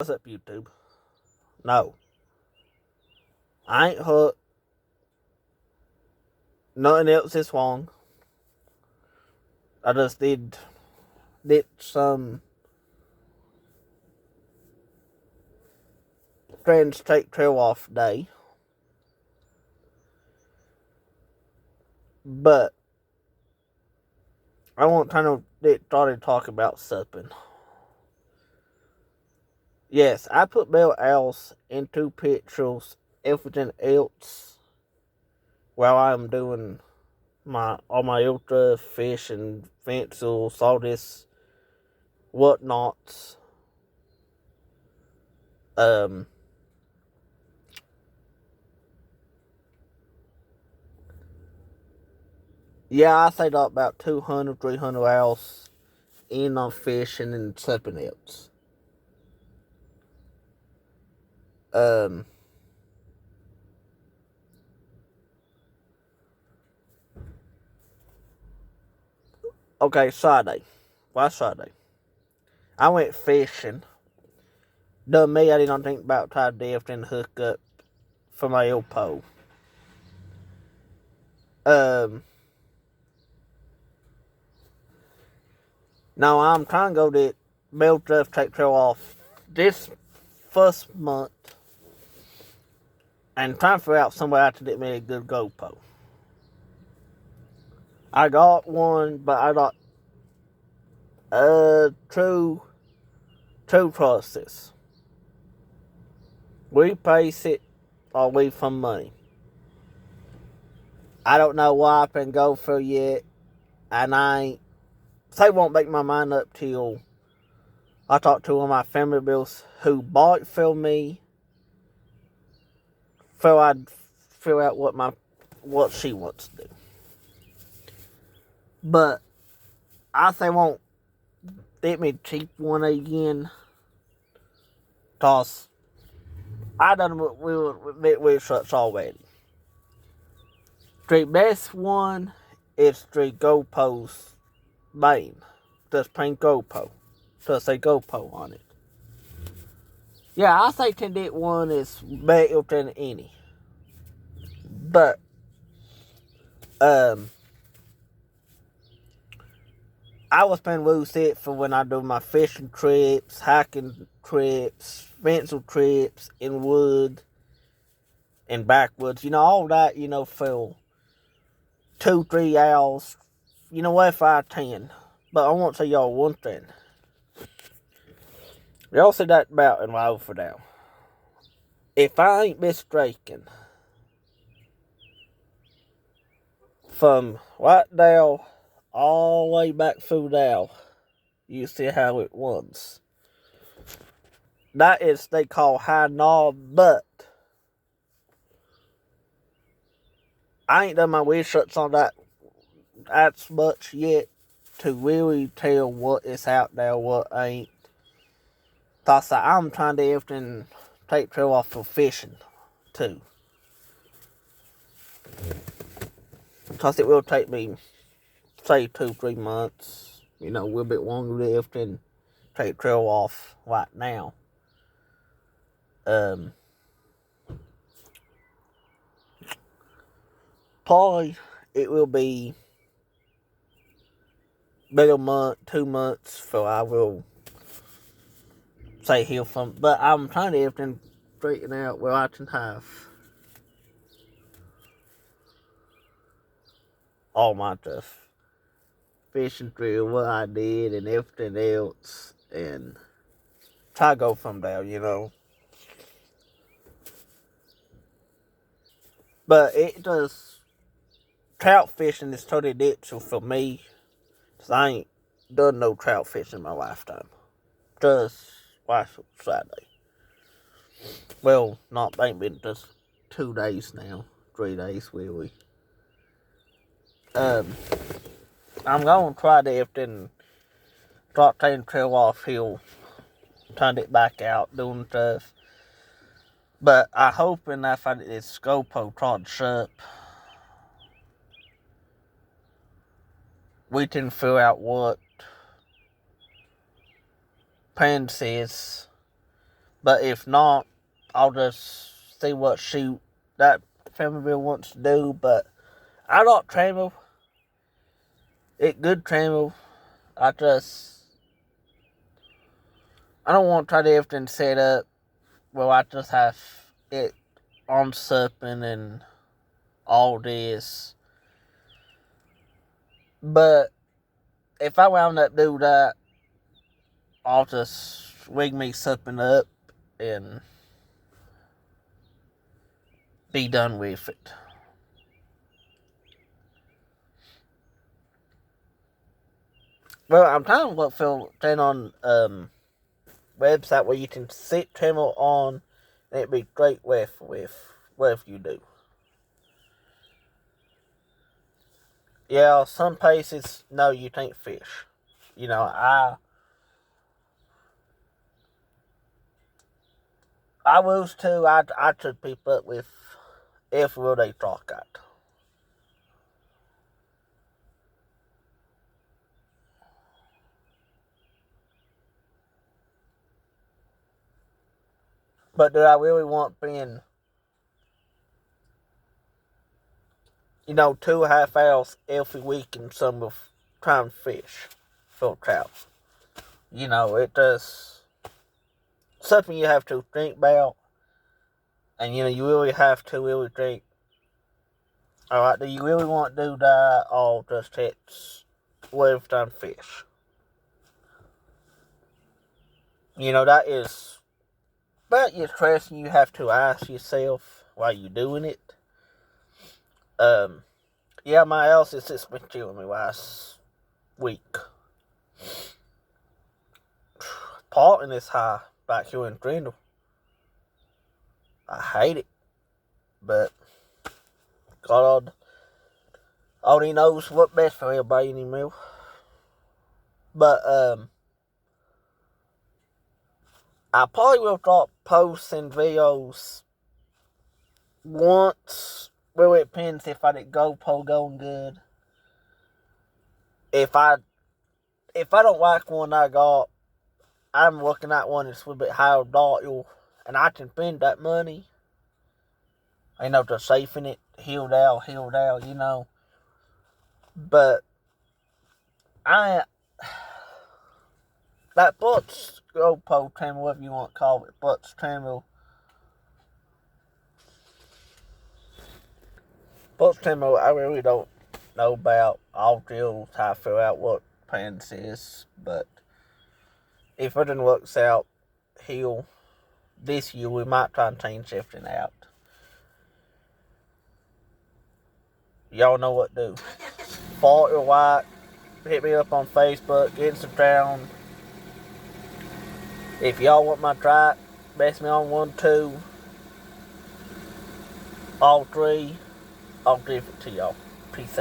What's up, YouTube? No, I ain't hooked. Nothing else is wrong. I just did some friends take trail off day, but I want to get started talking about something. Yes, I put Bell Owls into pictures, everything else, while I'm doing all my ultra fish and pencils, all this whatnots. Um, yeah, I say about 200, 300 owls in on fishing and something else. Um, okay, Friday. Last Friday, I went fishing. Done me, I did not think about trying to drift and hook up for my old pole. Um, now I'm trying to go to Bell Drift take trail off this first month and trying to figure out somewhere to get me a good GoPro. I got one, but I got two process. We place it or we from money. I don't know what I can go for yet, and I won't make my mind up till I talk to one of my family members who bought it for me, so I'd figure out what she wants to do. But I won't let me cheap one again, cause I done research already. The best one is the GoPro's main, just plain GoPro, just say GoPro on it. Yeah, I say Candid one is better than any. But, I was planning to use it for when I do my fishing trips, hiking trips, pencil trips, in wood, and backwoods. All that, for 2, 3 hours. What if I 10? But I want to tell y'all one thing. Y'all said that about in over now. If I ain't mistaken, from Whitedale all the way back through now, you see how it runs. That is they call high knob, but I ain't done my research on that as much yet to really tell what is out there, what ain't. Cause I'm trying to even take trail off for fishing too. Cause it will take me, say, 2, 3 months, a little bit longer to even take trail off right now. Probably it will be maybe a month, 2 months, so I will say heal from. But I'm trying to even straighten out where I can have all my stuff, fishing through what I did and everything else, and try to go from there. But it does. Trout fishing is totally different for me, cause I ain't done no trout fishing in my lifetime. Just last Saturday. Well, not ain't been just 2 days now, 3 days really. I'm gonna try to even start taking trail off hill, trying it back out, doing stuff. But I hoping if I get this GoPro charged up, we can figure out what Pan says But if not, I'll just see what shoot that Tramiel wants to do. But I like Tramiel. It's good Tramiel. I don't want to try to everything set up. Well, I just have it on something and all this. But if I wound up do that, I'll just wig me something up and be done with it. Well, I'm trying to look for on website where you can set Tramiel on, and it'd be great with whatever you do. Yeah, some places no, you can't fish. You know, I was too. I took people up with everywhere they talk at. But do I really want being, 2.5 hours every week in summer trying to fish for trout? It does something you have to think about, and you really have to really think. All right, do you really want to do that, or just hit whatever time fish? That is your question you have to ask yourself while you're doing it. Yeah, my else is just been killing me last week. Parting is high back here in Grindle. I hate it, but God only knows what's best for everybody anymore. But I probably will drop posts and videos once. Well, it depends if I get GoPro going good. If I don't like one I got, I'm looking at one that's a little bit higher value, and I can spend that money. Just saving it, healed out, But that Butts GoPro Tramiel, whatever you want to call it, Butts Tramiel. Butts Tramiel, I really don't know about all drills, how I figure out what plans is, but if everything works out here this year, we might try and change everything out. Y'all know what to do. Follow or like, hit me up on Facebook, Instagram. If y'all want my track, message me on 1, 2, all 3. I'll give it to y'all.